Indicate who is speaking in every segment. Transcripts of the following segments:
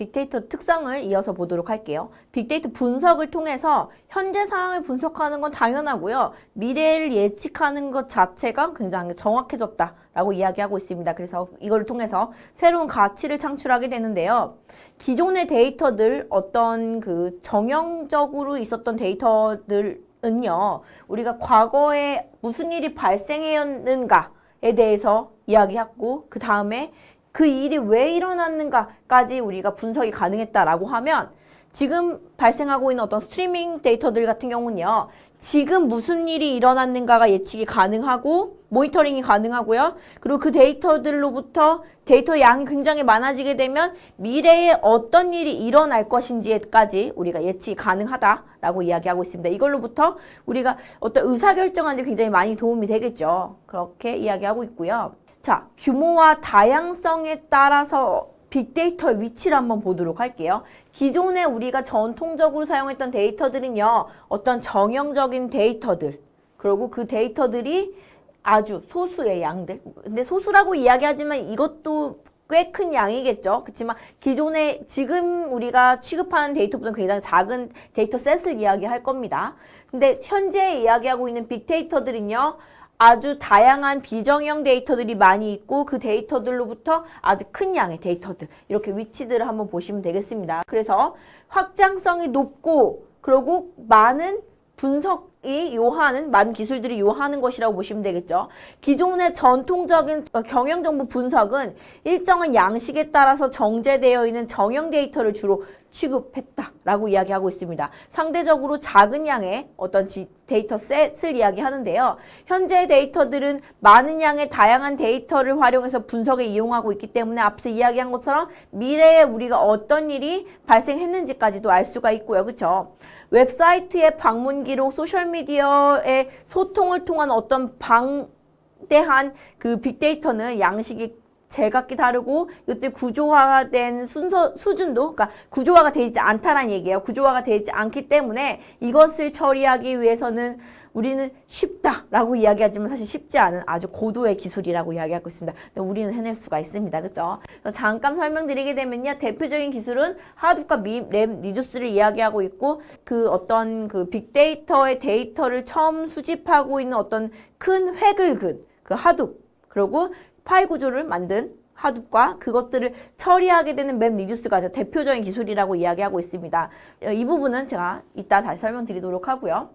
Speaker 1: 빅데이터 특성을 이어서 보도록 할게요. 빅데이터 분석을 통해서 현재 상황을 분석하는 건 당연하고요. 미래를 예측하는 것 자체가 굉장히 정확해졌다라고 이야기하고 있습니다. 그래서 이걸 통해서 새로운 가치를 창출하게 되는데요. 기존의 데이터들, 어떤 그 정형적으로 있었던 데이터들은요, 우리가 과거에 무슨 일이 발생했는가에 대해서 이야기하고, 그 다음에 그 일이 왜 일어났는가까지 우리가 분석이 가능했다라고 하면, 지금 발생하고 있는 어떤 스트리밍 데이터들 같은 경우는요, 지금 무슨 일이 일어났는가가 예측이 가능하고 모니터링이 가능하고요. 그리고 그 데이터들로부터 데이터 양이 굉장히 많아지게 되면 미래에 어떤 일이 일어날 것인지까지 우리가 예측이 가능하다라고 이야기하고 있습니다. 이걸로부터 우리가 어떤 의사결정하는 데 굉장히 많이 도움이 되겠죠. 그렇게 이야기하고 있고요. 자, 규모와 다양성에 따라서 빅데이터의 위치를 한번 보도록 할게요. 기존에 우리가 전통적으로 사용했던 데이터들은요, 어떤 정형적인 데이터들, 그리고 그 데이터들이 아주 소수의 양들. 근데 소수라고 이야기하지만 이것도 꽤 큰 양이겠죠. 그렇지만 기존에 지금 우리가 취급하는 데이터보다는 굉장히 작은 데이터 셋을 이야기할 겁니다. 근데 현재 이야기하고 있는 빅데이터들은요, 아주 다양한 비정형 데이터들이 많이 있고 그 데이터들로부터 아주 큰 양의 데이터들, 이렇게 위치들을 한번 보시면 되겠습니다. 그래서 확장성이 높고 그리고 많은 분석이 요하는, 많은 기술들이 요하는 것이라고 보시면 되겠죠. 기존의 전통적인 경영정보 분석은 일정한 양식에 따라서 정제되어 있는 정형 데이터를 주로 취급했다라고 이야기하고 있습니다. 상대적으로 작은 양의 어떤 데이터 셋을 이야기하는데요. 현재 데이터들은 많은 양의 다양한 데이터를 활용해서 분석에 이용하고 있기 때문에 앞서 이야기한 것처럼 미래에 우리가 어떤 일이 발생했는지까지도 알 수가 있고요. 그렇죠? 웹사이트의 방문 기록, 소셜미디어의 소통을 통한 어떤 방대한 그 빅데이터는 양식이 제각기 다르고 이것들 구조화가 된 수준도, 그러니까 구조화가 되지 않다라는 얘기예요. 구조화가 되지 않기 때문에 이것을 처리하기 위해서는 우리는 쉽다라고 이야기하지만 사실 쉽지 않은 아주 고도의 기술이라고 이야기하고 있습니다. 근데 우리는 해낼 수가 있습니다. 그렇죠? 잠깐 설명드리게 되면요. 대표적인 기술은 하둡과 램 리듀스를 이야기하고 있고, 그 어떤 그 빅데이터의 데이터를 처음 수집하고 있는 어떤 큰 획을 그은 그 하둡, 그리고 파일 구조를 만든 하둡과 그것들을 처리하게 되는 맵 리듀스가 대표적인 기술이라고 이야기하고 있습니다. 이 부분은 제가 이따 다시 설명드리도록 하고요.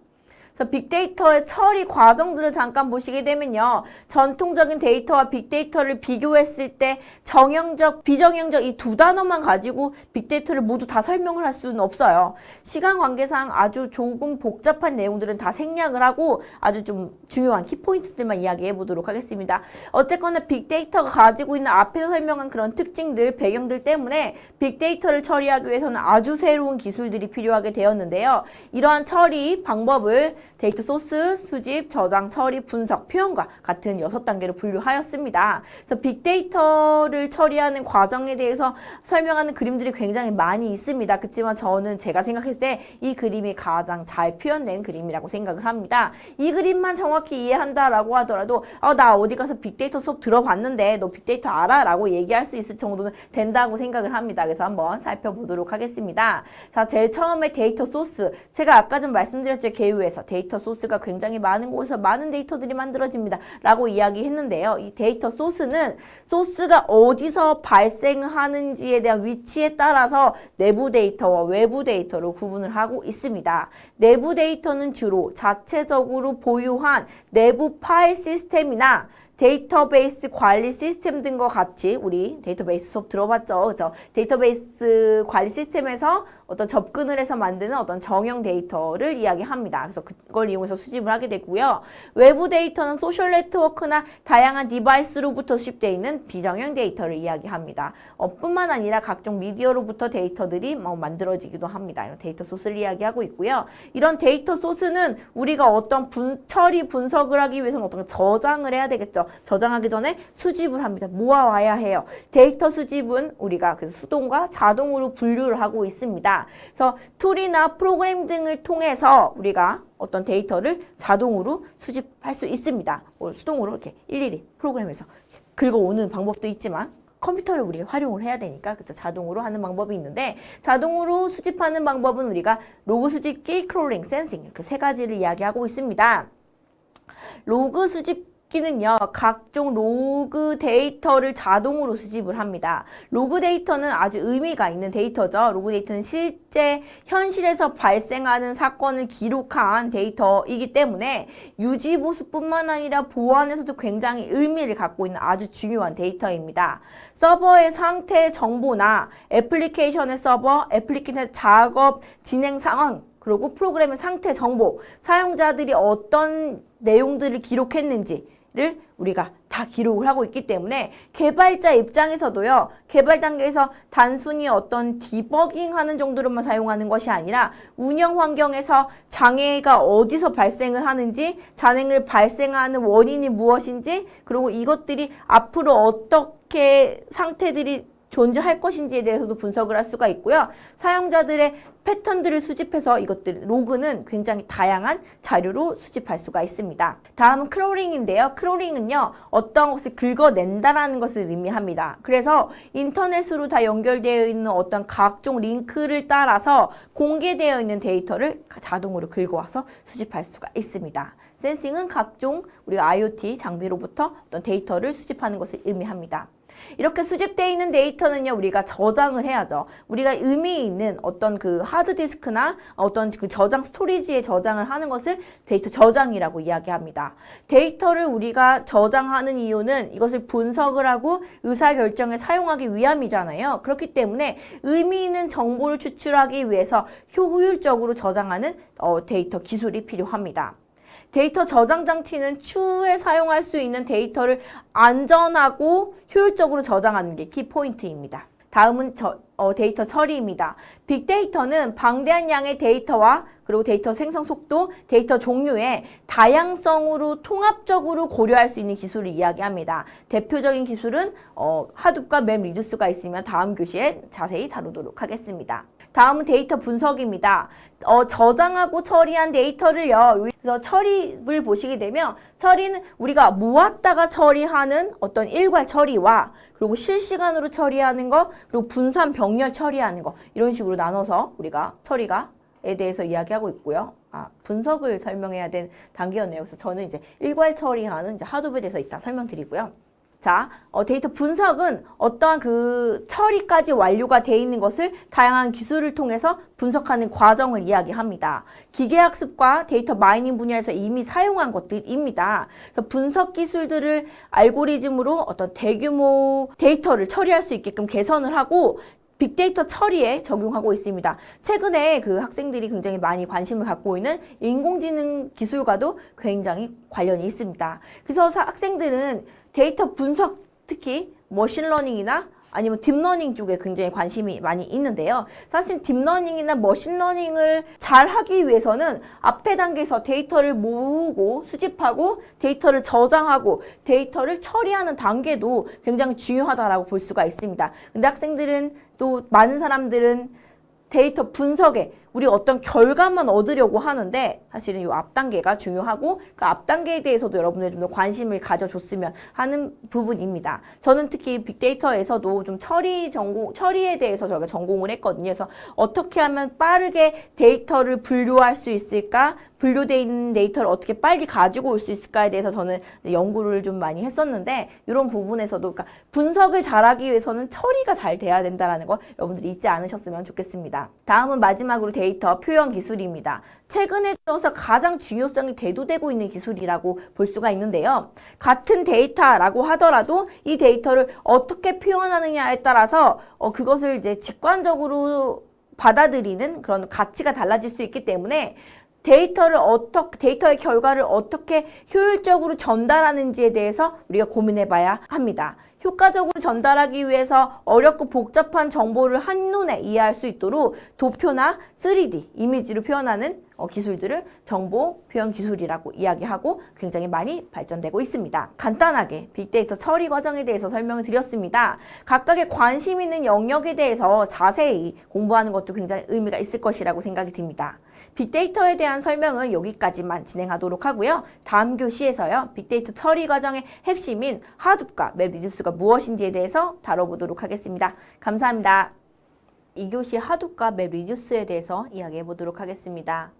Speaker 1: 그래서 빅데이터의 처리 과정들을 잠깐 보시게 되면요. 전통적인 데이터와 빅데이터를 비교했을 때 정형적, 비정형적 이 두 단어만 가지고 빅데이터를 모두 다 설명을 할 수는 없어요. 시간 관계상 아주 조금 복잡한 내용들은 다 생략을 하고 아주 좀 중요한 키포인트들만 이야기해 보도록 하겠습니다. 어쨌거나 빅데이터가 가지고 있는 앞에서 설명한 그런 특징들, 배경들 때문에 빅데이터를 처리하기 위해서는 아주 새로운 기술들이 필요하게 되었는데요. 이러한 처리 방법을 데이터 소스, 수집, 저장, 처리, 분석, 표현과 같은 6단계로 분류하였습니다. 그래서 빅데이터를 처리하는 과정에 대해서 설명하는 그림들이 굉장히 많이 있습니다. 그렇지만 저는 제가 생각했을 때 이 그림이 가장 잘 표현된 그림이라고 생각을 합니다. 이 그림만 정확히 이해한다라고 하더라도 나 어디 가서 빅데이터 수업 들어봤는데 너 빅데이터 알아? 라고 얘기할 수 있을 정도는 된다고 생각을 합니다. 그래서 한번 살펴보도록 하겠습니다. 자, 제일 처음에 데이터 소스. 제가 아까 좀 말씀드렸죠. 개요에서 데이터 소스가 굉장히 많은 곳에서 많은 데이터들이 만들어집니다. 라고 이야기했는데요. 이 데이터 소스는 소스가 어디서 발생하는지에 대한 위치에 따라서 내부 데이터와 외부 데이터로 구분을 하고 있습니다. 내부 데이터는 주로 자체적으로 보유한 내부 파일 시스템이나 데이터베이스 관리 시스템 등과 같이, 우리 데이터베이스 수업 들어봤죠? 그죠? 데이터베이스 관리 시스템에서 어떤 접근을 해서 만드는 어떤 정형 데이터를 이야기합니다. 그래서 그걸 이용해서 수집을 하게 되고요. 외부 데이터는 소셜 네트워크나 다양한 디바이스로부터 수집되어 있는 비정형 데이터를 이야기합니다. 뿐만 아니라 각종 미디어로부터 데이터들이 만들어지기도 합니다. 이런 데이터 소스를 이야기하고 있고요. 이런 데이터 소스는 우리가 어떤 처리 분석을 하기 위해서는 어떤 저장을 해야 되겠죠. 저장하기 전에 수집을 합니다. 모아와야 해요. 데이터 수집은 우리가 그래서 수동과 자동으로 분류를 하고 있습니다. 그래서 툴이나 프로그램 등을 통해서 우리가 어떤 데이터를 자동으로 수집할 수 있습니다. 수동으로 이렇게 일일이 프로그램에서 긁어오는 방법도 있지만 컴퓨터를 우리가 활용을 해야 되니까 그쵸? 자동으로 하는 방법이 있는데 자동으로 수집하는 방법은 우리가 로그 수집기, 크롤링, 센싱 이렇게 세 가지를 이야기하고 있습니다. 로그 수집기는요, 각종 로그 데이터를 자동으로 수집을 합니다. 로그 데이터는 아주 의미가 있는 데이터죠. 로그 데이터는 실제 현실에서 발생하는 사건을 기록한 데이터이기 때문에 유지보수뿐만 아니라 보안에서도 굉장히 의미를 갖고 있는 아주 중요한 데이터입니다. 서버의 상태 정보나 애플리케이션의 서버, 애플리케이션의 작업 진행 상황, 그리고 프로그램의 상태 정보, 사용자들이 어떤 내용들을 기록했는지를 우리가 다 기록을 하고 있기 때문에 개발자 입장에서도요, 개발 단계에서 단순히 어떤 디버깅 하는 정도로만 사용하는 것이 아니라 운영 환경에서 장애가 어디서 발생을 하는지, 장애를 발생하는 원인이 무엇인지, 그리고 이것들이 앞으로 어떻게 상태들이 존재할 것인지에 대해서도 분석을 할 수가 있고요. 사용자들의 패턴들을 수집해서 이것들 로그는 굉장히 다양한 자료로 수집할 수가 있습니다. 다음은 크롤링인데요. 크롤링은요, 어떤 것을 긁어낸다라는 것을 의미합니다. 그래서 인터넷으로 다 연결되어 있는 어떤 각종 링크를 따라서 공개되어 있는 데이터를 자동으로 긁어와서 수집할 수가 있습니다. 센싱은 각종 우리가 IoT 장비로부터 어떤 데이터를 수집하는 것을 의미합니다. 이렇게 수집되어 있는 데이터는요, 우리가 저장을 해야죠. 우리가 의미 있는 어떤 그 하드디스크나 어떤 그 저장 스토리지에 저장을 하는 것을 데이터 저장이라고 이야기합니다. 데이터를 우리가 저장하는 이유는 이것을 분석을 하고 의사결정에 사용하기 위함이잖아요. 그렇기 때문에 의미 있는 정보를 추출하기 위해서 효율적으로 저장하는 데이터 기술이 필요합니다. 데이터 저장 장치는 추후에 사용할 수 있는 데이터를 안전하고 효율적으로 저장하는 게 키포인트입니다. 다음은 데이터 처리입니다. 빅데이터는 방대한 양의 데이터와 그리고 데이터 생성 속도, 데이터 종류의 다양성으로 통합적으로 고려할 수 있는 기술을 이야기합니다. 대표적인 기술은 하둡과 맵 리듀스가 있으면 다음 교시에 자세히 다루도록 하겠습니다. 다음은 데이터 분석입니다. 저장하고 처리한 데이터를요. 그래서 처리를 보시게 되면 처리는 우리가 모았다가 처리하는 어떤 일괄 처리와 그리고 실시간으로 처리하는 거, 그리고 분산 병렬 처리하는 거 이런 식으로 나눠서 우리가 처리가에 대해서 이야기하고 있고요. 분석을 설명해야 되는 단계였네요. 그래서 저는 이제 일괄 처리하는 이제 하둡에 대해서 이따 설명드리고요. 자, 데이터 분석은 어떠한 그 처리까지 완료가 돼 있는 것을 다양한 기술을 통해서 분석하는 과정을 이야기합니다. 기계학습과 데이터 마이닝 분야에서 이미 사용한 것들입니다. 그래서 분석 기술들을 알고리즘으로 어떤 대규모 데이터를 처리할 수 있게끔 개선을 하고 빅데이터 처리에 적용하고 있습니다. 최근에 그 학생들이 굉장히 많이 관심을 갖고 있는 인공지능 기술과도 굉장히 관련이 있습니다. 그래서 학생들은 데이터 분석, 특히 머신러닝이나 아니면 딥러닝 쪽에 굉장히 관심이 많이 있는데요. 사실 딥러닝이나 머신러닝을 잘 하기 위해서는 앞에 단계에서 데이터를 모으고 수집하고 데이터를 저장하고 데이터를 처리하는 단계도 굉장히 중요하다라고 볼 수가 있습니다. 근데 학생들은 또 많은 사람들은 데이터 분석에 우리 어떤 결과만 얻으려고 하는데 사실은 이 앞 단계가 중요하고 그 앞 단계에 대해서도 여러분들 좀 더 관심을 가져줬으면 하는 부분입니다. 저는 특히 빅데이터에서도 좀 처리에 대해서 저희가 전공을 했거든요. 그래서 어떻게 하면 빠르게 데이터를 분류할 수 있을까? 분류되어 있는 데이터를 어떻게 빨리 가지고 올 수 있을까에 대해서 저는 연구를 좀 많이 했었는데 이런 부분에서도 그러니까 분석을 잘하기 위해서는 처리가 잘 돼야 된다는 거 여러분들이 잊지 않으셨으면 좋겠습니다. 다음은 마지막으로 데이터 표현 기술입니다. 최근에 들어서 가장 중요성이 대두되고 있는 기술이라고 볼 수가 있는데요. 같은 데이터라고 하더라도 이 데이터를 어떻게 표현하느냐에 따라서 그것을 이제 직관적으로 받아들이는 그런 가치가 달라질 수 있기 때문에 데이터의 결과를 어떻게 효율적으로 전달하는지에 대해서 우리가 고민해 봐야 합니다. 효과적으로 전달하기 위해서 어렵고 복잡한 정보를 한눈에 이해할 수 있도록 도표나 3D 이미지로 표현하는 기술들을 정보 표현 기술이라고 이야기하고 굉장히 많이 발전되고 있습니다. 간단하게 빅데이터 처리 과정에 대해서 설명을 드렸습니다. 각각의 관심 있는 영역에 대해서 자세히 공부하는 것도 굉장히 의미가 있을 것이라고 생각이 듭니다. 빅데이터에 대한 설명은 여기까지만 진행하도록 하고요. 다음 교시에서요. 빅데이터 처리 과정의 핵심인 하둡과 맵리듀스가 무엇인지에 대해서 다뤄보도록 하겠습니다. 감사합니다. 2교시 하둡과 맵리듀스에 대해서 이야기해 보도록 하겠습니다.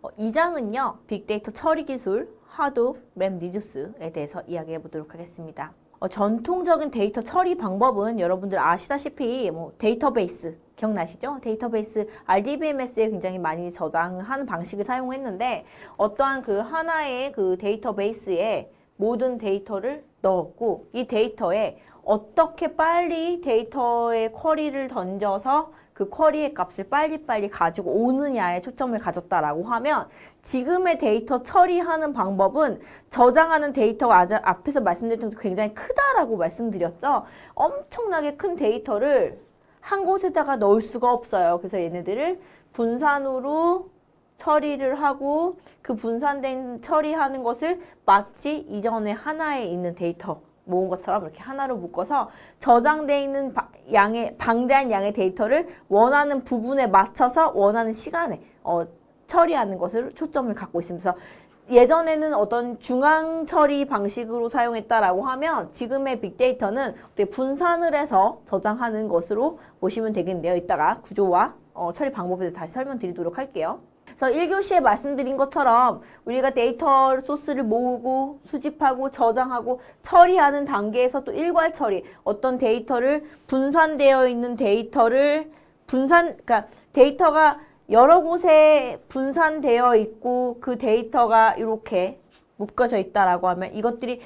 Speaker 1: 2장은요. 빅데이터 처리 기술, 하둡, 맵리듀스에 대해서 이야기해 보도록 하겠습니다. 전통적인 데이터 처리 방법은 여러분들 아시다시피 데이터베이스 기억나시죠? 데이터베이스 RDBMS에 굉장히 많이 저장하는 방식을 사용했는데 어떠한 그 하나의 그 데이터베이스에 모든 데이터를 넣었고 이 데이터에 어떻게 빨리 데이터의 쿼리를 던져서 그 쿼리의 값을 빨리빨리 가지고 오느냐에 초점을 가졌다라고 하면 지금의 데이터 처리하는 방법은 저장하는 데이터가 앞에서 말씀드렸던 게 굉장히 크다라고 말씀드렸죠. 엄청나게 큰 데이터를 한 곳에다가 넣을 수가 없어요. 그래서 얘네들을 분산으로 처리를 하고 그 분산된 처리하는 것을 마치 이전에 하나에 있는 데이터 모은 것처럼 이렇게 하나로 묶어서 저장되어 있는 방대한 양의 데이터를 원하는 부분에 맞춰서 원하는 시간에 처리하는 것을 초점을 갖고 있으면서 예전에는 어떤 중앙 처리 방식으로 사용했다라고 하면 지금의 빅데이터는 분산을 해서 저장하는 것으로 보시면 되겠는데요. 이따가 구조와 처리 방법에 대해서 다시 설명드리도록 할게요. 그래서 1교시에 말씀드린 것처럼 우리가 데이터 소스를 모으고 수집하고 저장하고 처리하는 단계에서 또 일괄 처리, 어떤 데이터를 분산되어 있는 데이터를 그러니까 데이터가 여러 곳에 분산되어 있고 그 데이터가 이렇게 묶어져 있다라고 하면 이것들이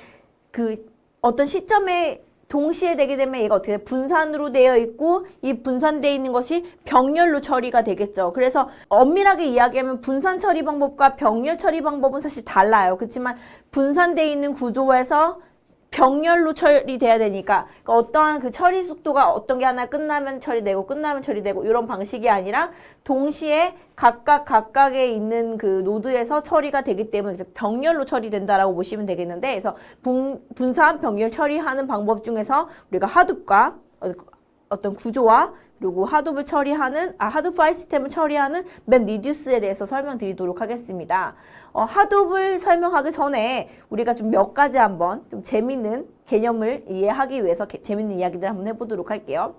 Speaker 1: 그 어떤 시점에 동시에 되게 되면 얘가 어떻게 분산으로 되어 있고 이 분산되어 있는 것이 병렬로 처리가 되겠죠. 그래서 엄밀하게 이야기하면 분산 처리 방법과 병렬 처리 방법은 사실 달라요. 그렇지만 분산되어 있는 구조에서 병렬로 처리돼야 되니까 어떠한 그 처리 속도가 어떤 게 하나 끝나면 처리되고 끝나면 처리되고 이런 방식이 아니라 동시에 각각에 있는 그 노드에서 처리가 되기 때문에 병렬로 처리된다라고 보시면 되겠는데 그래서 분산 병렬 처리하는 방법 중에서 우리가 하둡과 어떤 구조와 그리고 하둡을 처리하는 하둡 파일 시스템을 처리하는 맵리듀스에 대해서 설명드리도록 하겠습니다. 하둡을 설명하기 전에 우리가 좀 몇 가지 한번 좀 재밌는 개념을 이해하기 위해서 재밌는 이야기들 한번 해보도록 할게요.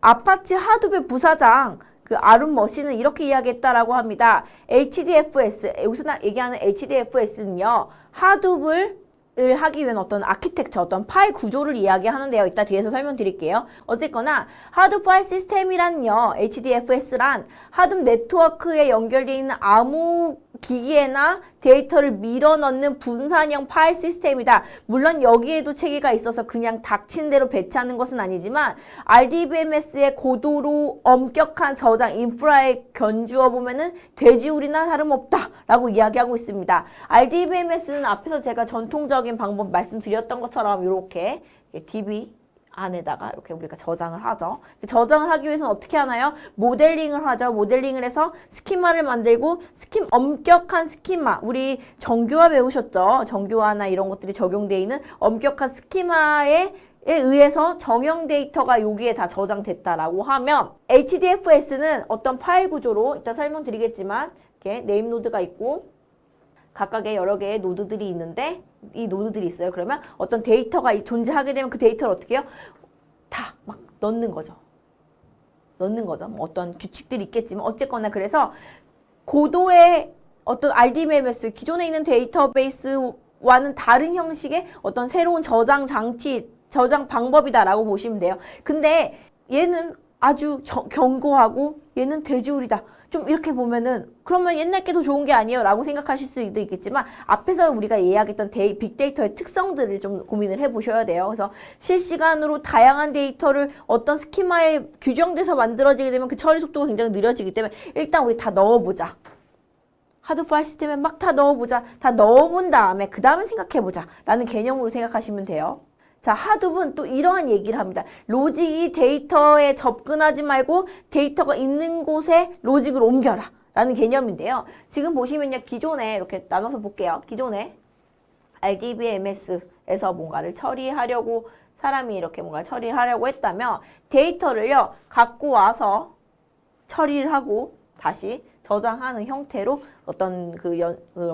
Speaker 1: 아파치 하둡의 부사장 그 아론 머신은 이렇게 이야기했다라고 합니다. HDFS 여기서 얘기하는 HDFS는요 하둡을 하기 위한 어떤 아키텍처, 어떤 파일 구조를 이야기하는데요. 이따 뒤에서 설명드릴게요. 어쨌거나 하둡 파일 시스템이란요. HDFS란 하둡 네트워크에 연결되어 있는 아무 기기에나 데이터를 밀어넣는 분산형 파일 시스템이다. 물론 여기에도 체계가 있어서 그냥 닥친 대로 배치하는 것은 아니지만 RDBMS의 고도로 엄격한 저장 인프라에 견주어 보면은 돼지우리나 다름없다라고 이야기하고 있습니다. RDBMS는 앞에서 제가 전통적인 방법 말씀드렸던 것처럼 이렇게 DB 안에다가 이렇게 우리가 저장을 하죠. 저장을 하기 위해서는 어떻게 하나요? 모델링을 하죠. 모델링을 해서 스키마를 만들고 엄격한 스키마, 우리 정교화 배우셨죠? 정교화나 이런 것들이 적용되어 있는 엄격한 스키마에 의해서 정형 데이터가 여기에 다 저장됐다라고 하면 HDFS는 어떤 파일 구조로 이따 설명드리겠지만 이렇게 네임 노드가 있고 각각의 여러 개의 노드들이 있는데 이 노드들이 있어요. 그러면 어떤 데이터가 존재하게 되면 그 데이터를 어떻게 해요? 다 막 넣는 거죠. 어떤 규칙들이 있겠지만 어쨌거나 그래서 고도의 어떤 RDBMS 기존에 있는 데이터베이스와는 다른 형식의 어떤 새로운 저장 장치, 저장 방법이다라고 보시면 돼요. 근데 얘는 아주 견고하고 얘는 돼지우리다. 좀 이렇게 보면은 그러면 옛날 게 더 좋은 게 아니에요 라고 생각하실 수도 있겠지만 앞에서 우리가 이야기했던 빅데이터의 특성들을 좀 고민을 해보셔야 돼요. 그래서 실시간으로 다양한 데이터를 어떤 스키마에 규정돼서 만들어지게 되면 그 처리 속도가 굉장히 느려지기 때문에 일단 우리 다 넣어보자. 하드 파일 시스템에 막 다 넣어보자. 다 넣어본 다음에 그 다음에 생각해보자 라는 개념으로 생각하시면 돼요. 자, 하둡은 또 이러한 얘기를 합니다. 로직이 데이터에 접근하지 말고 데이터가 있는 곳에 로직을 옮겨라. 라는 개념인데요. 지금 보시면요. 기존에 이렇게 나눠서 볼게요. 기존에 RDBMS에서 뭔가를 처리하려고 사람이 이렇게 뭔가 처리하려고 했다면 데이터를요. 갖고 와서 처리를 하고 다시 저장하는 형태로 어떤 그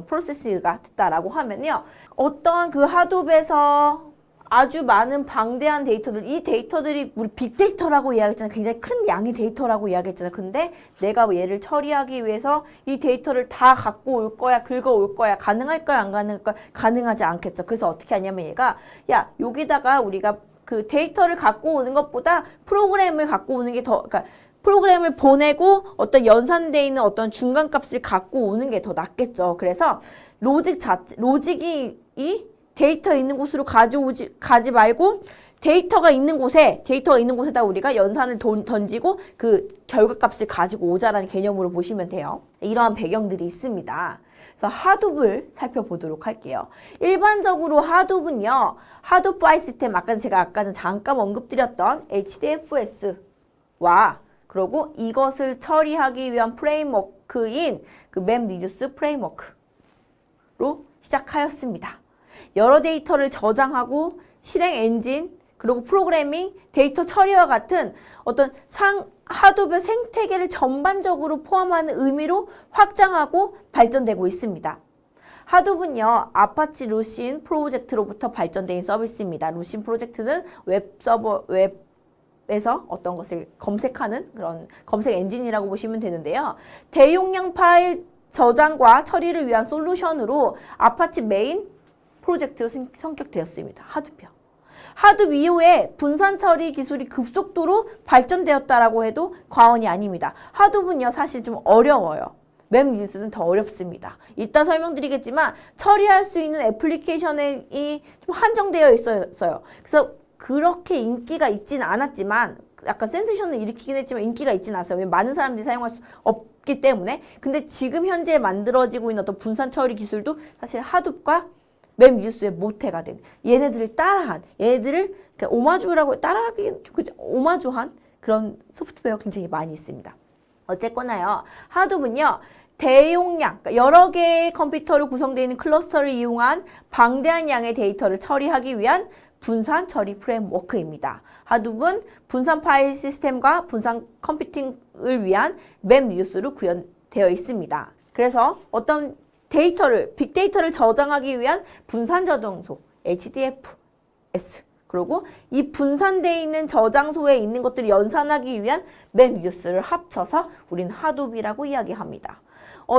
Speaker 1: 프로세스가 됐다라고 하면요. 어떤 그 하둡에서 아주 많은 방대한 데이터들, 이 데이터들이 우리 빅데이터라고 이야기했잖아요. 굉장히 큰 양의 데이터라고 이야기했잖아요. 근데 내가 얘를 처리하기 위해서 이 데이터를 다 갖고 올 거야, 긁어올 거야, 가능할까요, 안 가능할까요? 가능하지 않겠죠. 그래서 어떻게 하냐면 얘가 야, 여기다가 우리가 그 데이터를 갖고 오는 것보다 프로그램을 갖고 오는 게 더, 그러니까 프로그램을 보내고 어떤 연산되어 있는 어떤 중간값을 갖고 오는 게 더 낫겠죠. 그래서 로직이 이 데이터 있는 곳으로 가지 말고 데이터가 있는 곳에다 우리가 연산을 던지고 그 결과값을 가지고 오자라는 개념으로 보시면 돼요. 이러한 배경들이 있습니다. 그래서 하둡을 살펴보도록 할게요. 일반적으로 하둡은요. 하둡 파일 시스템, 제가 잠깐 언급드렸던 HDFS와 그리고 이것을 처리하기 위한 프레임워크인 그 맵리듀스 프레임워크로 시작하였습니다. 여러 데이터를 저장하고 실행 엔진, 그리고 프로그래밍, 데이터 처리와 같은 어떤 하둡의 생태계를 전반적으로 포함하는 의미로 확장하고 발전되고 있습니다. 하둡은요, 아파치 루신 프로젝트로부터 발전된 서비스입니다. 루신 프로젝트는 웹에서 어떤 것을 검색하는 그런 검색 엔진이라고 보시면 되는데요. 대용량 파일 저장과 처리를 위한 솔루션으로 아파치 메인 프로젝트로 성격되었습니다. 하둡이요. 하둡 이후에 분산 처리 기술이 급속도로 발전되었다라고 해도 과언이 아닙니다. 하둡은요, 사실 좀 어려워요. 맵리듀스는 더 어렵습니다. 이따 설명드리겠지만 처리할 수 있는 애플리케이션이 좀 한정되어 있었어요. 그래서 그렇게 인기가 있진 않았지만 약간 센세이션을 일으키긴 했지만 인기가 있진 않았어요. 왜 많은 사람들이 사용할 수 없기 때문에. 근데 지금 현재 만들어지고 있는 어떤 분산 처리 기술도 사실 하둡과 맵리듀스의 모태가 된 얘네들을 따라한 얘네들을 오마주라고 따라하기엔 그죠? 오마주한 그런 소프트웨어가 굉장히 많이 있습니다. 어쨌거나요. 하둡은요. 대용량, 그러니까 여러 개의 컴퓨터로 구성되어 있는 클러스터를 이용한 방대한 양의 데이터를 처리하기 위한 분산 처리 프레임워크입니다. 하둡은 분산 파일 시스템과 분산 컴퓨팅을 위한 맵리듀스로 구현되어 있습니다. 그래서 어떤 빅데이터를 저장하기 위한 분산 저장소, HDFS. 그리고 이 분산되어 있는 저장소에 있는 것들을 연산하기 위한 맵리듀스를 합쳐서 우리는 하둡이라고 이야기합니다.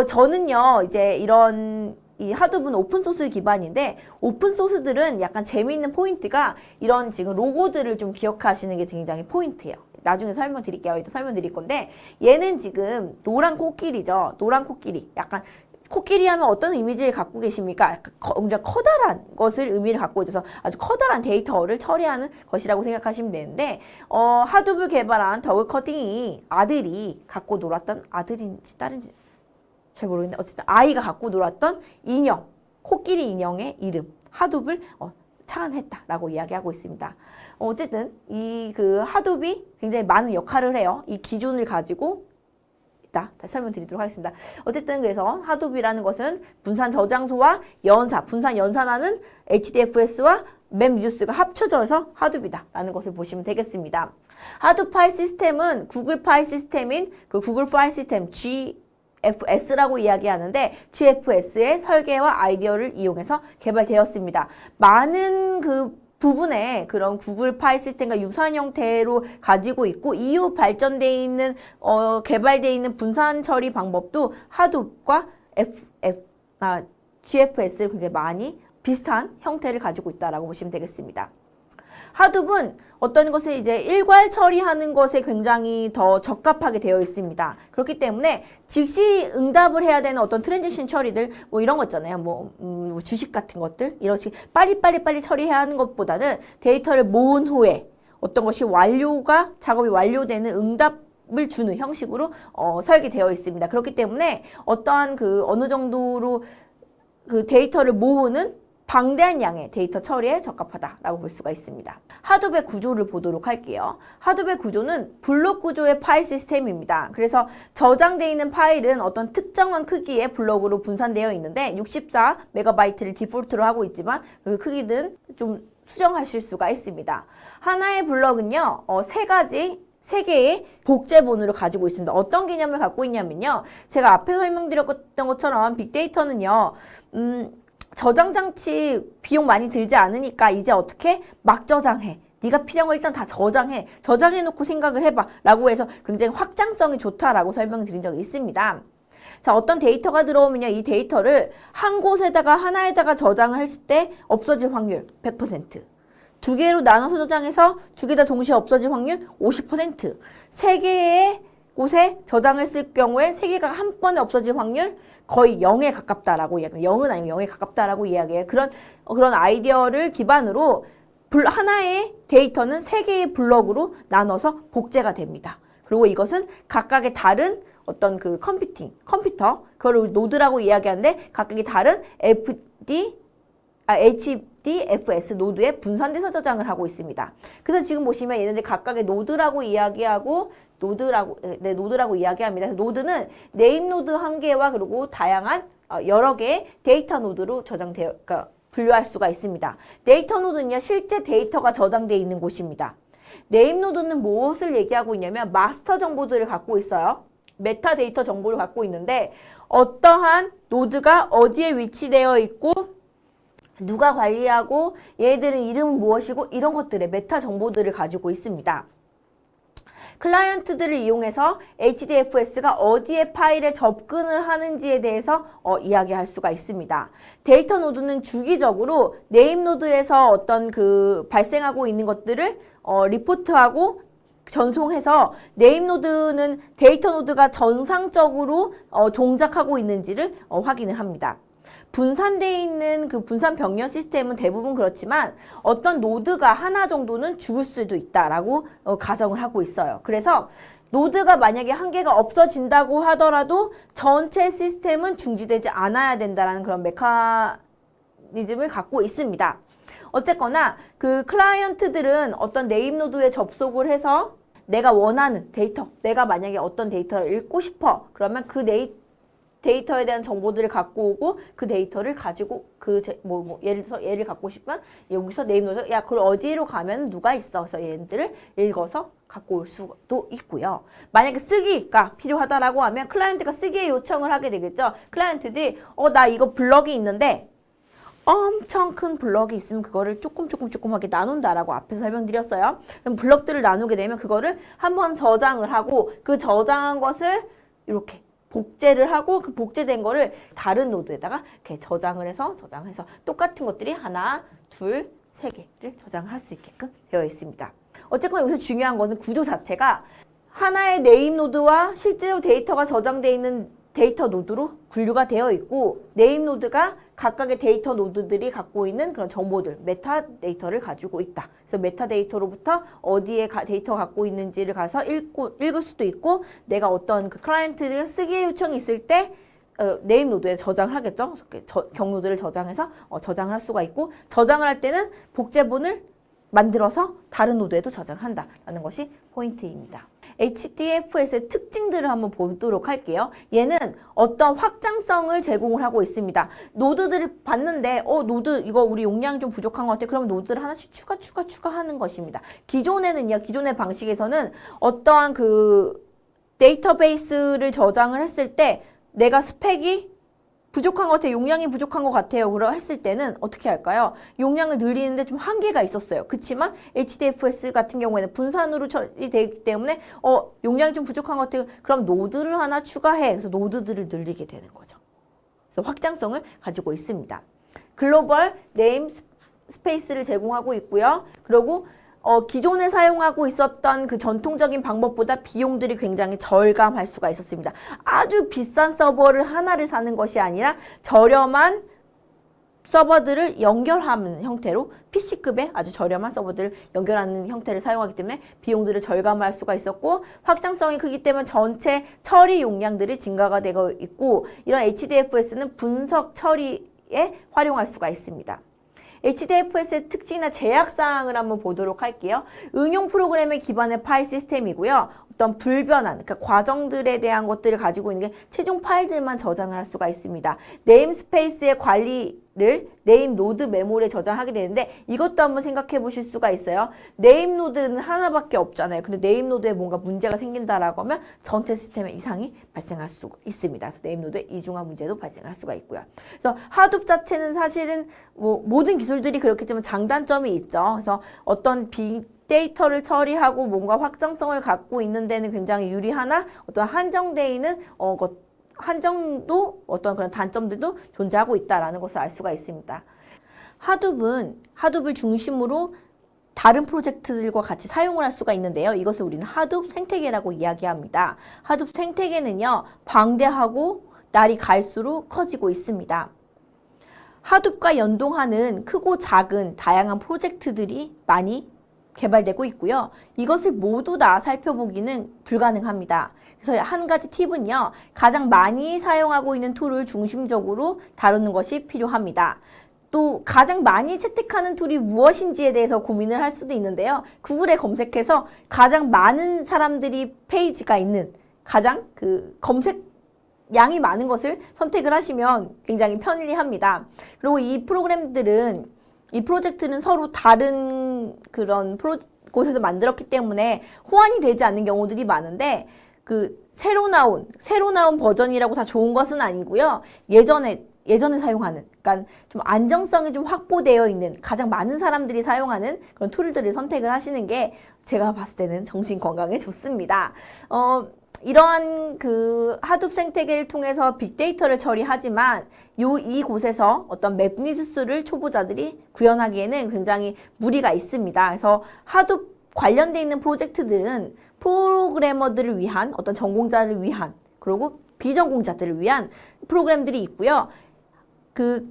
Speaker 1: 저는요, 이제 이 하둡은 오픈소스 기반인데, 오픈소스들은 약간 재미있는 포인트가 이런 지금 로고들을 좀 기억하시는 게 굉장히 포인트예요. 나중에 설명드릴게요. 이따 설명드릴 건데, 얘는 지금 노란 코끼리죠. 노란 코끼리. 약간 코끼리 하면 어떤 이미지를 갖고 계십니까? 굉장히 커다란 것을 의미를 갖고 있어서 아주 커다란 데이터를 처리하는 것이라고 생각하시면 되는데 하둡을 개발한 더그 커팅이 아들이 갖고 놀았던 아들인지 딸인지 잘 모르겠는데 어쨌든 아이가 갖고 놀았던 인형, 코끼리 인형의 이름 하둡을 창안했다라고 이야기하고 있습니다. 어쨌든 이 그 하둡이 굉장히 많은 역할을 해요. 이 기준을 가지고 다시 설명드리도록 하겠습니다. 어쨌든 그래서 하둡이라는 것은 분산 저장소와 분산 연산하는 HDFS와 맵리듀스가 합쳐져서 하둡이다 라는 것을 보시면 되겠습니다. 하둡 파일 시스템은 구글 파일 시스템인 그 구글 파일 시스템 GFS라고 이야기하는데 GFS의 설계와 아이디어를 이용해서 개발되었습니다. 많은 그 부분에 그런 구글 파일 시스템과 유사한 형태로 가지고 있고 이후 발전되어 있는 개발되어 있는 분산 처리 방법도 하둡과 GFS를 굉장히 많이 비슷한 형태를 가지고 있다라고 보시면 되겠습니다. 하둡은 어떤 것을 이제 일괄 처리하는 것에 굉장히 더 적합하게 되어 있습니다. 그렇기 때문에 즉시 응답을 해야 되는 어떤 트랜지션 처리들 뭐 이런 거 있잖아요. 주식 같은 것들 이렇게 빨리 처리해야 하는 것보다는 데이터를 모은 후에 어떤 것이 작업이 완료되는 응답을 주는 형식으로 설계되어 있습니다. 그렇기 때문에 어떠한 어느 정도로 그 데이터를 모으는 방대한 양의 데이터 처리에 적합하다라고 볼 수가 있습니다. 하드웨어 구조를 보도록 할게요. 하드웨어 구조는 블록 구조의 파일 시스템입니다. 그래서 저장되어 있는 파일은 어떤 특정한 크기의 블록으로 분산되어 있는데 64MB를 디폴트로 하고 있지만 그 크기는 좀 수정하실 수가 있습니다. 하나의 블록은요, 세 개의 복제본으로 가지고 있습니다. 어떤 개념을 갖고 있냐면요. 제가 앞에 설명드렸던 것처럼 빅데이터는요, 저장 장치 비용 많이 들지 않으니까 이제 어떻게 막 저장해. 네가 필요한 거 일단 다 저장해. 저장해놓고 생각을 해봐. 라고 해서 굉장히 확장성이 좋다라고 설명드린 적이 있습니다. 자, 어떤 데이터가 들어오면요. 이 데이터를 한 곳에다가 하나에다가 저장을 했을 때 없어질 확률 100%. 두 개로 나눠서 저장해서 두 개 다 동시에 없어질 확률 50%. 세 개의 곳에 저장을 쓸 경우에 세 개가 한 번에 없어질 확률 거의 0에 가깝다라고 이야기해요. 0은 아니고 0에 가깝다라고 이야기해요. 그런 아이디어를 기반으로 하나의 데이터는 세 개의 블럭으로 나눠서 복제가 됩니다. 그리고 이것은 각각의 다른 어떤 그 컴퓨터, 그걸 노드라고 이야기하는데 각각의 다른 HDFS 노드에 분산돼서 저장을 하고 있습니다. 그래서 지금 보시면 얘네들 각각의 노드라고 이야기하고 노드라고 이야기합니다. 그래서 노드는 네임 노드 한 개와 그리고 다양한 여러 개의 데이터 노드로 그러니까 분류할 수가 있습니다. 데이터 노드는요, 실제 데이터가 저장되어 있는 곳입니다. 네임 노드는 무엇을 얘기하고 있냐면 마스터 정보들을 갖고 있어요. 메타 데이터 정보를 갖고 있는데 어떠한 노드가 어디에 위치되어 있고 누가 관리하고 얘들은 이름은 무엇이고 이런 것들의 메타 정보들을 가지고 있습니다. 클라이언트들을 이용해서 HDFS가 어디에 파일에 접근을 하는지에 대해서 이야기할 수가 있습니다. 데이터 노드는 주기적으로 네임 노드에서 어떤 발생하고 있는 것들을 리포트하고 전송해서 네임 노드는 데이터 노드가 정상적으로 동작하고 있는지를 확인을 합니다. 분산되어 있는 그 분산 병렬 시스템은 대부분 그렇지만 어떤 노드가 하나 정도는 죽을 수도 있다라고 가정을 하고 있어요. 그래서 노드가 만약에 한 개가 없어진다고 하더라도 전체 시스템은 중지되지 않아야 된다라는 그런 메커니즘을 갖고 있습니다. 어쨌거나 그 클라이언트들은 어떤 네임 노드에 접속을 해서 내가 원하는 데이터, 내가 만약에 어떤 데이터를 읽고 싶어. 그러면 그 데이터에 대한 정보들을 갖고 오고 그 데이터를 가지고 예를 들어서 얘를 갖고 싶으면 여기서 네임 노드, 야, 그걸 어디로 가면 누가 있어? 그래서 얘네들을 읽어서 갖고 올 수도 있고요. 만약에 쓰기가 필요하다라고 하면 클라이언트가 쓰기에 요청을 하게 되겠죠. 클라이언트들이 나 이거 블럭이 있는데 엄청 큰 블럭이 있으면 그거를 조금하게 나눈다라고 앞에서 설명드렸어요. 그럼 블럭들을 나누게 되면 그거를 한번 저장을 하고 그 저장한 것을 이렇게 복제를 하고 그 복제된 거를 다른 노드에다가 이렇게 저장해서 똑같은 것들이 하나, 둘, 세 개를 저장할 수 있게끔 되어 있습니다. 어쨌거나 여기서 중요한 거는 구조 자체가 하나의 네임 노드와 실제로 데이터가 저장되어 있는 데이터 노드로 분류가 되어 있고 네임 노드가 각각의 데이터 노드들이 갖고 있는 그런 정보들, 메타 데이터를 가지고 있다. 그래서 메타 데이터로부터 어디에 데이터가 갖고 있는지를 가서 읽을 수도 있고 내가 어떤 그 클라이언트가 쓰기의 요청이 있을 때 네임 노드에 저장하겠죠. 경로들을 저장해서 저장을 할 수가 있고 저장을 할 때는 복제본을 만들어서 다른 노드에도 저장한다라는 것이 포인트입니다. HDFS의 특징들을 한번 보도록 할게요. 얘는 어떤 확장성을 제공을 하고 있습니다. 노드들을 봤는데 노드 이거 우리 용량이 좀 부족한 것 같아. 그러면 노드를 하나씩 추가하는 것입니다. 기존의 방식에서는 어떠한 그 데이터베이스를 저장을 했을 때 내가 스펙이 부족한 것 같아요. 용량이 부족한 것 같아요. 그러 했을 때는 어떻게 할까요? 용량을 늘리는데 좀 한계가 있었어요. 그렇지만 HDFS 같은 경우에는 분산으로 처리되기 때문에 용량이 좀 부족한 것 같아요. 그럼 노드를 하나 추가해. 그래서 노드들을 늘리게 되는 거죠. 그래서 확장성을 가지고 있습니다. 글로벌 네임 스페이스를 제공하고 있고요. 그리고 기존에 사용하고 있었던 그 전통적인 방법보다 비용들이 굉장히 절감할 수가 있었습니다. 아주 비싼 서버를 하나를 사는 것이 아니라 저렴한 서버들을 연결하는 형태로 PC급의 아주 저렴한 서버들을 연결하는 형태를 사용하기 때문에 비용들을 절감할 수가 있었고 확장성이 크기 때문에 전체 처리 용량들이 증가가 되고 있고 이런 HDFS는 분석 처리에 활용할 수가 있습니다. HDFS의 특징이나 제약사항을 한번 보도록 할게요. 응용 프로그램에 기반의 파일 시스템이고요. 어떤 불변한, 그러니까 과정들에 대한 것들을 가지고 있는 게 최종 파일들만 저장을 할 수가 있습니다. 네임스페이스의 관리를 네임 노드 메모리에 저장하게 되는데 이것도 한번 생각해 보실 수가 있어요. 네임 노드는 하나밖에 없잖아요. 근데 네임 노드에 뭔가 문제가 생긴다라고 하면 전체 시스템에 이상이 발생할 수 있습니다. 그래서 네임 노드에 이중화 문제도 발생할 수가 있고요. 그래서 하둡 자체는 사실은 뭐 모든 기술들이 그렇겠지만 장단점이 있죠. 그래서 어떤 빅데이터를 처리하고 뭔가 확장성을 갖고 있는 데는 굉장히 유리하나 어떤 한정되어 있는 한정도 어떤 그런 단점들도 존재하고 있다라는 것을 알 수가 있습니다. 하둡을 중심으로 다른 프로젝트들과 같이 사용을 할 수가 있는데요. 이것을 우리는 하둡 생태계라고 이야기합니다. 하둡 생태계는요, 방대하고 날이 갈수록 커지고 있습니다. 하둡과 연동하는 크고 작은 다양한 프로젝트들이 많이 개발되고 있고요. 이것을 모두 다 살펴보기는 불가능합니다. 그래서 한 가지 팁은요. 가장 많이 사용하고 있는 툴을 중심적으로 다루는 것이 필요합니다. 또 가장 많이 채택하는 툴이 무엇인지에 대해서 고민을 할 수도 있는데요. 구글에 검색해서 가장 많은 사람들이 페이지가 있는 가장 검색 양이 많은 것을 선택을 하시면 굉장히 편리합니다. 그리고 이 프로젝트는 서로 다른 그런 곳에서 만들었기 때문에 호환이 되지 않는 경우들이 많은데 새로 나온 버전이라고 다 좋은 것은 아니고요. 예전에 사용하는, 그러니까 좀 안정성이 좀 확보되어 있는 가장 많은 사람들이 사용하는 그런 툴들을 선택을 하시는 게 제가 봤을 때는 정신 건강에 좋습니다. 이러한 하둡 생태계를 통해서 빅데이터를 처리하지만 이곳에서 어떤 맵니즈수를 초보자들이 구현하기에는 굉장히 무리가 있습니다. 그래서 하둡 관련돼 있는 프로젝트들은 프로그래머들을 위한 어떤 전공자를 위한 그리고 비전공자들을 위한 프로그램들이 있고요.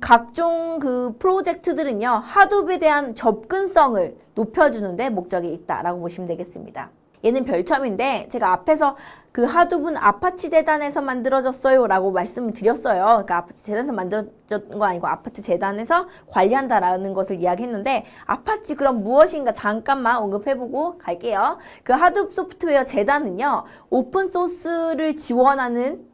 Speaker 1: 각종 프로젝트들은요, 하둡에 대한 접근성을 높여주는 데 목적이 있다라고 보시면 되겠습니다. 얘는 별첨인데 제가 앞에서 하둡은 아파치 재단에서 만들어졌어요 라고 말씀을 드렸어요. 그러니까 아파치 재단에서 만들어진 거 아니고 아파치 재단에서 관리한다라는 것을 이야기했는데 아파치 그럼 무엇인가 잠깐만 언급해보고 갈게요. 하둡 소프트웨어 재단은요, 오픈소스를 지원하는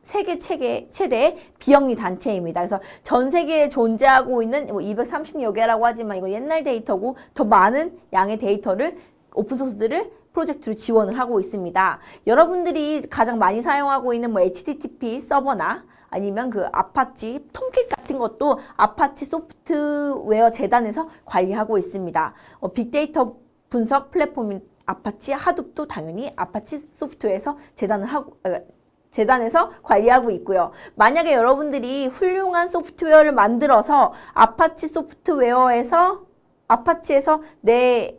Speaker 1: 세계 최대 비영리 단체입니다. 그래서 전 세계에 존재하고 있는 230여 개라고 하지만 이거 옛날 데이터고 더 많은 양의 데이터를 오픈소스들을 프로젝트로 지원을 하고 있습니다. 여러분들이 가장 많이 사용하고 있는 HTTP 서버나 아니면 아파치 톰캣 같은 것도 아파치 소프트웨어 재단에서 관리하고 있습니다. 빅데이터 분석 플랫폼인 아파치 하둡도 당연히 아파치 소프트웨어에서 재단에서 관리하고 있고요. 만약에 여러분들이 훌륭한 소프트웨어를 만들어서 아파치에서 내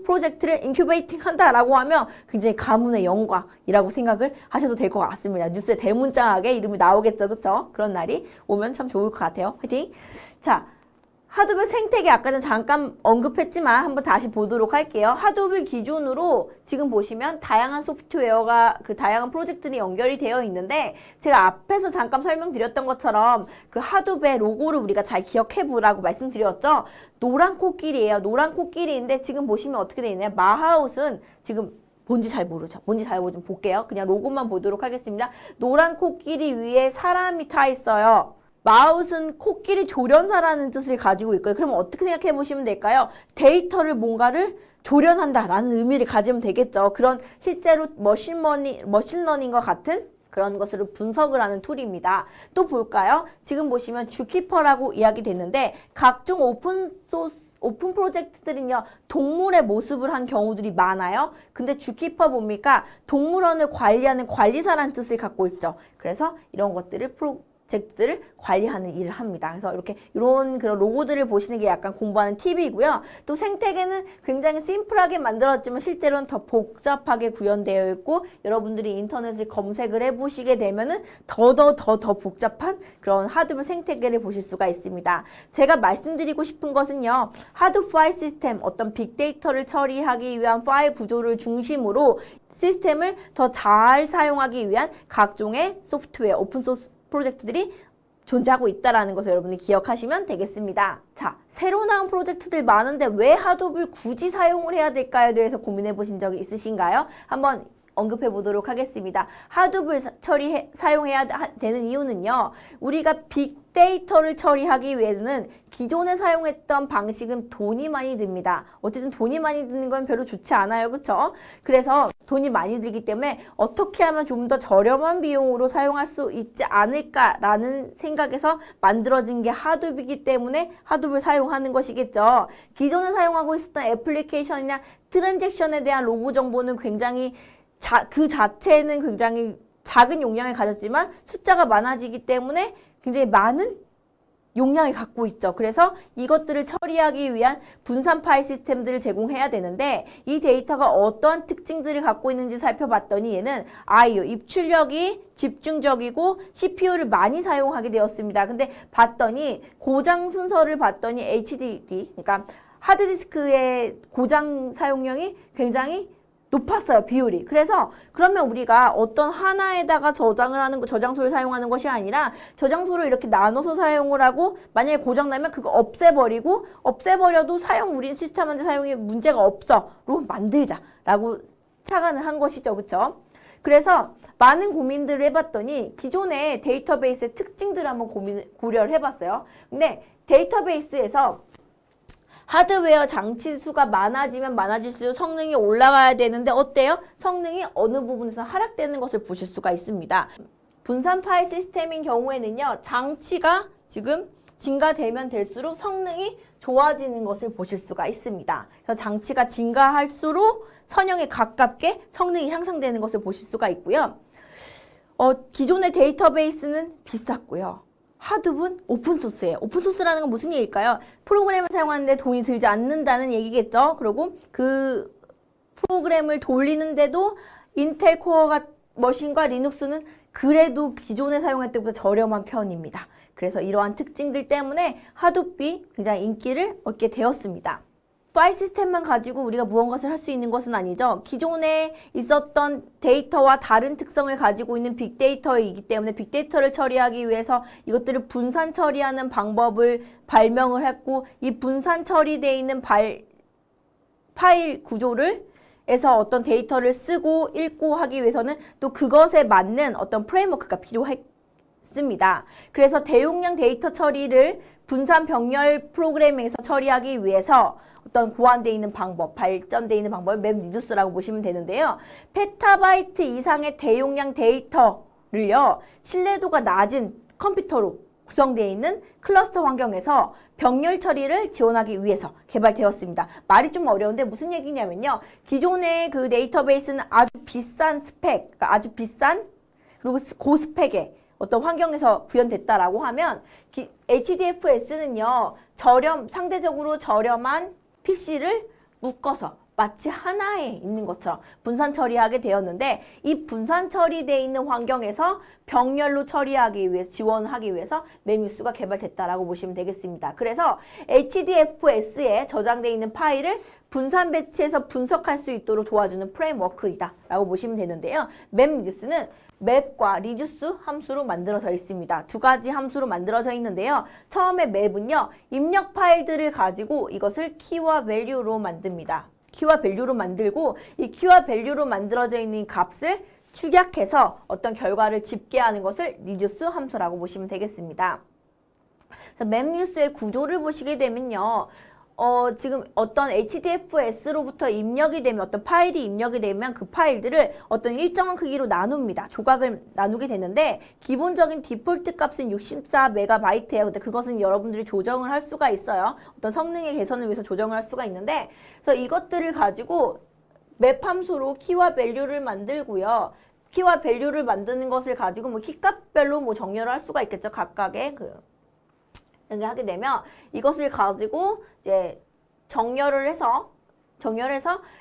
Speaker 1: 프로젝트를 인큐베이팅 한다라고 하면 굉장히 가문의 영광이라고 생각을 하셔도 될 것 같습니다. 뉴스에 대문짝하게 이름이 나오겠죠. 그쵸? 그런 날이 오면 참 좋을 것 같아요. 화이팅! 자, 하둡의 생태계 아까는 잠깐 언급했지만 한번 다시 보도록 할게요. 하둡을 기준으로 지금 보시면 다양한 소프트웨어가 다양한 프로젝트들이 연결이 되어 있는데 제가 앞에서 잠깐 설명드렸던 것처럼 하둡의 로고를 우리가 잘 기억해보라고 말씀드렸죠. 노란 코끼리예요. 노란 코끼리인데 지금 보시면 어떻게 되어 있나요? 마하웃은 지금 뭔지 잘 모르죠. 뭔지 잘 좀 볼게요. 그냥 로고만 보도록 하겠습니다. 노란 코끼리 위에 사람이 타 있어요. 마웃은 코끼리 조련사라는 뜻을 가지고 있고요. 그럼 어떻게 생각해 보시면 될까요? 데이터를 뭔가를 조련한다라는 의미를 가지면 되겠죠. 그런 실제로 머신러닝과 같은 그런 것으로 분석을 하는 툴입니다. 또 볼까요? 지금 보시면 주키퍼라고 이야기됐는데 각종 오픈 프로젝트들은요, 동물의 모습을 한 경우들이 많아요. 근데 주키퍼 뭡니까? 동물원을 관리하는 관리사라는 뜻을 갖고 있죠. 그래서 이런 것들을 프로젝트들을 관리하는 일을 합니다. 그래서 이런 그런 로고들을 보시는 게 약간 공부하는 팁이고요. 또 생태계는 굉장히 심플하게 만들었지만 실제로는 더 복잡하게 구현되어 있고 여러분들이 인터넷을 검색을 해보시게 되면은 더 복잡한 그런 하둡 생태계를 보실 수가 있습니다. 제가 말씀드리고 싶은 것은요. 하둡 파일 시스템, 어떤 빅데이터를 처리하기 위한 파일 구조를 중심으로 시스템을 더 잘 사용하기 위한 각종의 소프트웨어, 오픈소스 프로젝트들이 존재하고 있다라는 것을 여러분이 기억하시면 되겠습니다. 자, 새로 나온 프로젝트들 많은데 왜 하둡을 굳이 사용을 해야 될까에 대해서 고민해 보신 적이 있으신가요? 한번 언급해 보도록 하겠습니다. 하둡을 사용해야 되는 이유는요. 우리가 빅데이터를 처리하기 위해서는 기존에 사용했던 방식은 돈이 많이 듭니다. 어쨌든 돈이 많이 드는 건 별로 좋지 않아요. 그렇죠? 그래서 돈이 많이 들기 때문에 어떻게 하면 좀 더 저렴한 비용으로 사용할 수 있지 않을까라는 생각에서 만들어진 게 하둡이기 때문에 하둡을 사용하는 것이겠죠. 기존에 사용하고 있었던 애플리케이션이나 트랜잭션에 대한 로그 정보는 굉장히 그 자체는 굉장히 작은 용량을 가졌지만 숫자가 많아지기 때문에 굉장히 많은 용량을 갖고 있죠. 그래서 이것들을 처리하기 위한 분산 파일 시스템들을 제공해야 되는데 이 데이터가 어떠한 특징들을 갖고 있는지 살펴봤더니 얘는 I/O, 입출력이 집중적이고 CPU를 많이 사용하게 되었습니다. 근데 봤더니 고장 순서를 봤더니 HDD, 그러니까 하드디스크의 고장 사용량이 굉장히 높았어요, 비율이. 그래서 그러면 우리가 어떤 하나에다가 저장소를 사용하는 것이 아니라 저장소를 이렇게 나눠서 사용을 하고 만약에 고장나면 그거 없애버려도 우리 시스템한테 사용에 문제가 없어로 만들자라고 착안을 한 것이죠. 그렇죠? 그래서 많은 고민들을 해봤더니 기존의 데이터베이스의 특징들을 한번 고려를 해봤어요. 근데 데이터베이스에서 하드웨어 장치 수가 많아지면 많아질수록 성능이 올라가야 되는데 어때요? 성능이 어느 부분에서 하락되는 것을 보실 수가 있습니다. 분산 파일 시스템인 경우에는요. 장치가 지금 증가되면 될수록 성능이 좋아지는 것을 보실 수가 있습니다. 그래서 장치가 증가할수록 선형에 가깝게 성능이 향상되는 것을 보실 수가 있고요. 기존의 데이터베이스는 비쌌고요. 하둡은 오픈소스예요. 오픈소스라는 건 무슨 얘기일까요? 프로그램을 사용하는데 돈이 들지 않는다는 얘기겠죠. 그리고 그 프로그램을 돌리는데도 인텔 코어 머신과 리눅스는 그래도 기존에 사용할 때보다 저렴한 편입니다. 그래서 이러한 특징들 때문에 하둡이 굉장히 인기를 얻게 되었습니다. 파일 시스템만 가지고 우리가 무언가를 할 수 있는 것은 아니죠. 기존에 있었던 데이터와 다른 특성을 가지고 있는 빅데이터이기 때문에 빅데이터를 처리하기 위해서 이것들을 분산 처리하는 방법을 발명을 했고 이 분산 처리되어 있는 파일 구조를 에서 어떤 데이터를 쓰고 읽고 하기 위해서는 또 그것에 맞는 어떤 프레임워크가 필요했습니다. 그래서 대용량 데이터 처리를 분산 병렬 프로그래밍에서 처리하기 위해서 어떤 고안되어 있는 방법, 발전되어 있는 방법을 맵리듀스라고 보시면 되는데요. 페타바이트 이상의 대용량 데이터를요. 신뢰도가 낮은 컴퓨터로 구성되어 있는 클러스터 환경에서 병렬 처리를 지원하기 위해서 개발되었습니다. 말이 좀 어려운데 무슨 얘기냐면요. 기존의 그 데이터베이스는 아주 비싼 스펙, 그러니까 아주 비싼 그리고 고스펙의 어떤 환경에서 구현됐다라고 하면 HDFS는요. 상대적으로 저렴한 PC를 묶어서 마치 하나에 있는 것처럼 분산 처리하게 되었는데 이 분산 처리되어 있는 환경에서 병렬로 처리하기 위해서 지원하기 위해서 맵리듀스가 개발됐다라고 보시면 되겠습니다. 그래서 HDFS에 저장되어 있는 파일을 분산 배치해서 분석할 수 있도록 도와주는 프레임워크이다 라고 보시면 되는데요. 맵리듀스는 맵과 리듀스 함수로 만들어져 있습니다. 두 가지 함수로 만들어져 있는데요. 처음에 맵은요. 입력 파일들을 가지고 이것을 키와 밸류로 만듭니다. 키와 밸류로 만들고 이 키와 밸류로 만들어져 있는 값을 축약해서 어떤 결과를 집계하는 것을 리듀스 함수라고 보시면 되겠습니다. 맵리듀스의 구조를 보시게 되면요. 지금 어떤 HDFS로부터 입력이 되면 어떤 파일이 입력이 되면 그 파일들을 어떤 일정한 크기로 나눕니다. 조각을 나누게 되는데 기본적인 디폴트 값은 64MB예요. 근데 그것은 여러분들이 조정을 할 수가 있어요. 어떤 성능의 개선을 위해서 조정을 할 수가 있는데 그래서 이것들을 가지고 맵 함수로 키와 밸류를 만들고요. 키와 밸류를 만드는 것을 가지고 뭐 키값별로 정렬을 할 수가 있겠죠. 각각의 이렇게 하게 되면 이것을 가지고 이제 정렬을 해서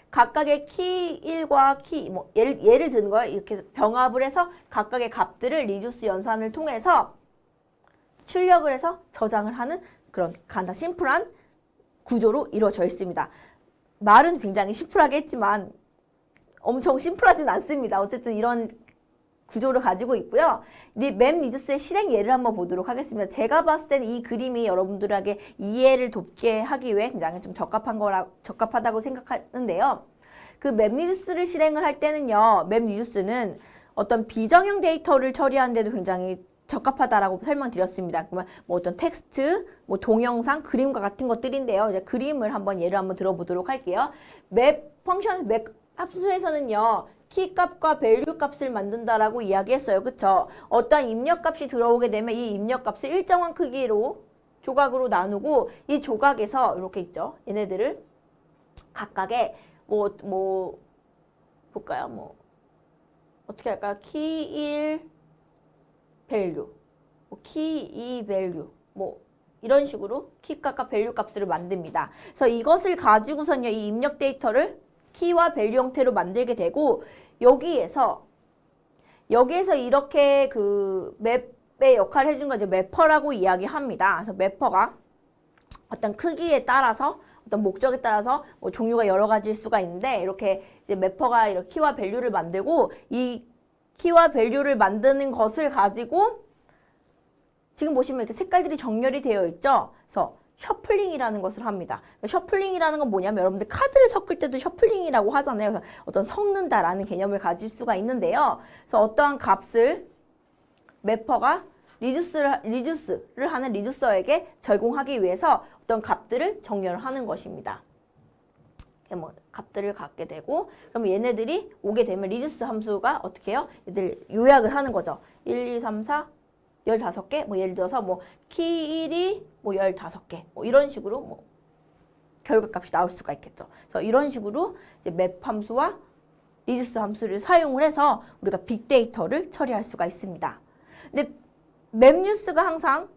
Speaker 1: 각각의 키 1과 키 예를 드는 거예요. 이렇게 병합을 해서 각각의 값들을 리듀스 연산을 통해서 출력을 해서 저장을 하는 그런 간단 심플한 구조로 이루어져 있습니다. 말은 굉장히 심플하게 했지만 엄청 심플하진 않습니다. 어쨌든 이런 구조를 가지고 있고요. 맵 리듀스의 실행 예를 한번 보도록 하겠습니다. 제가 봤을 때는 이 그림이 여러분들에게 이해를 돕게 하기 위해 굉장히 좀 적합하다고 생각하는데요. 그 맵 리듀스를 실행을 할 때는요, 맵 리듀스는 어떤 비정형 데이터를 처리하는 데도 굉장히 적합하다라고 설명드렸습니다. 그러면 뭐 어떤 텍스트, 뭐 동영상, 그림과 같은 것들인데요. 이제 그림을 예를 한번 들어보도록 할게요. 맵 합수에서는요, 키 값과 밸류 값을 만든다라고 이야기했어요. 그쵸? 어떤 입력 값이 들어오게 되면 이 입력 값을 일정한 크기로 조각으로 나누고 이 조각에서 이렇게 있죠. 얘네들을 각각의 볼까요? 어떻게 할까요? 키 1 밸류, 키 2 밸류, 이런 식으로 키 값과 밸류 값을 만듭니다. 그래서 이것을 가지고선요, 이 입력 데이터를 키와 밸류 형태로 만들게 되고, 여기에서 이렇게 그 맵의 역할을 해준 건 이제 매퍼라고 이야기합니다. 그래서 매퍼가 어떤 크기에 따라서, 어떤 목적에 따라서 종류가 여러 가지일 수가 있는데, 이렇게 이제 매퍼가 이렇게 키와 밸류를 만들고, 이 키와 밸류를 만드는 것을 가지고 지금 보시면 이렇게 색깔들이 정렬이 되어 있죠. 그래서 셔플링이라는 것을 합니다. 셔플링이라는 건 뭐냐면 여러분들 카드를 섞을 때도 셔플링이라고 하잖아요. 그래서 어떤 섞는다라는 개념을 가질 수가 있는데요. 그래서 어떠한 값을 매퍼가 리듀스를 하는 리듀서에게 제공하기 위해서 어떤 값들을 정렬을 하는 것입니다. 값들을 갖게 되고, 그럼 얘네들이 오게 되면 리듀스 함수가 어떻게 해요? 얘들 요약을 하는 거죠. 1, 2, 3, 4, 15개, 예를 들어서 키 1이 15개, 이런 식으로 결과값이 나올 수가 있겠죠. 그래서 이런 식으로 이제 맵 함수와 리듀스 함수를 사용을 해서 우리가 빅데이터를 처리할 수가 있습니다. 근데 맵 리듀스가 항상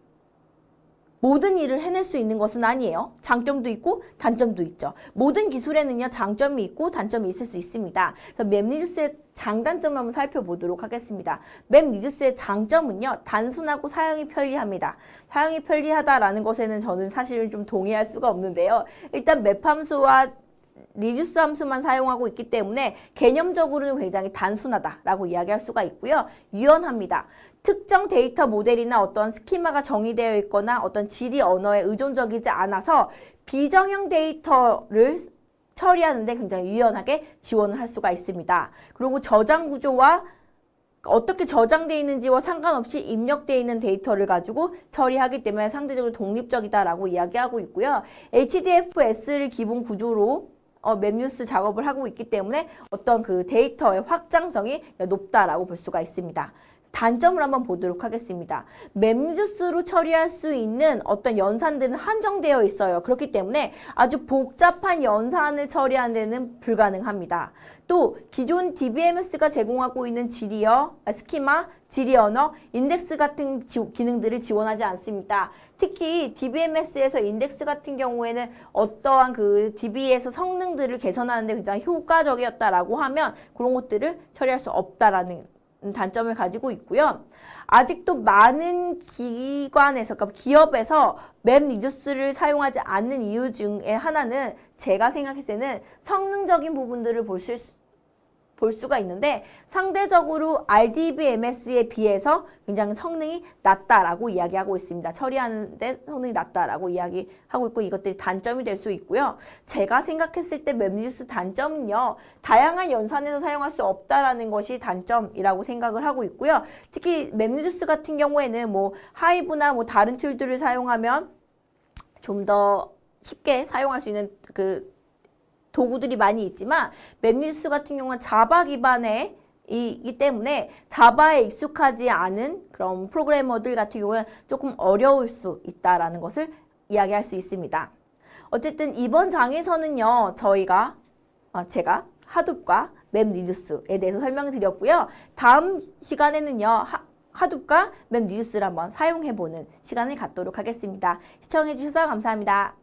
Speaker 1: 모든 일을 해낼 수 있는 것은 아니에요. 장점도 있고 단점도 있죠. 모든 기술에는요, 장점이 있고 단점이 있을 수 있습니다. 그래서 맵 리듀스의 장단점을 한번 살펴보도록 하겠습니다. 맵 리듀스의 장점은요, 단순하고 사용이 편리합니다. 사용이 편리하다라는 것에는 저는 사실 좀 동의할 수가 없는데요. 일단 맵 함수와 리듀스 함수만 사용하고 있기 때문에 개념적으로는 굉장히 단순하다라고 이야기할 수가 있고요. 유연합니다. 특정 데이터 모델이나 어떤 스키마가 정의되어 있거나 어떤 지리 언어에 의존적이지 않아서 비정형 데이터를 처리하는데 굉장히 유연하게 지원을 할 수가 있습니다. 그리고 저장 구조와 어떻게 저장되어 있는지와 상관없이 입력되어 있는 데이터를 가지고 처리하기 때문에 상대적으로 독립적이다라고 이야기하고 있고요. HDFS를 기본 구조로 맵 리듀스 작업을 하고 있기 때문에 어떤 그 데이터의 확장성이 높다라고 볼 수가 있습니다. 단점을 한번 보도록 하겠습니다. 맵 리듀스로 처리할 수 있는 어떤 연산들은 한정되어 있어요. 그렇기 때문에 아주 복잡한 연산을 처리하는 데는 불가능합니다. 또 기존 DBMS가 제공하고 있는 스키마, 지리 언어, 인덱스 같은 기능들을 지원하지 않습니다. 특히 DBMS에서 인덱스 같은 경우에는 어떠한 그 DB에서 성능들을 개선하는 데 굉장히 효과적이었다라고 하면 그런 것들을 처리할 수 없다라는 단점을 가지고 있고요. 아직도 많은 기관에서, 그러니까 기업에서 맵 리듀스를 사용하지 않는 이유 중에 하나는 제가 생각했을 때는 성능적인 부분들을 볼 수가 있는데 상대적으로 RDBMS에 비해서 굉장히 성능이 낮다라고 이야기하고 있습니다. 처리하는데 성능이 낮다라고 이야기하고 있고 이것들이 단점이 될 수 있고요. 제가 생각했을 때 맵 리듀스 단점은요. 다양한 연산에서 사용할 수 없다라는 것이 단점이라고 생각을 하고 있고요. 특히 맵 리듀스 같은 경우에는 하이브나 다른 툴들을 사용하면 좀 더 쉽게 사용할 수 있는 그 도구들이 많이 있지만 맵 리듀스 같은 경우는 자바 기반의 이기 때문에 자바에 익숙하지 않은 그런 프로그래머들 같은 경우는 조금 어려울 수 있다라는 것을 이야기할 수 있습니다. 어쨌든 이번 장에서는요, 제가 하둡과 맵 리듀스에 대해서 설명을 드렸고요. 다음 시간에는요, 하둡과 맵 리듀스를 한번 사용해보는 시간을 갖도록 하겠습니다. 시청해주셔서 감사합니다.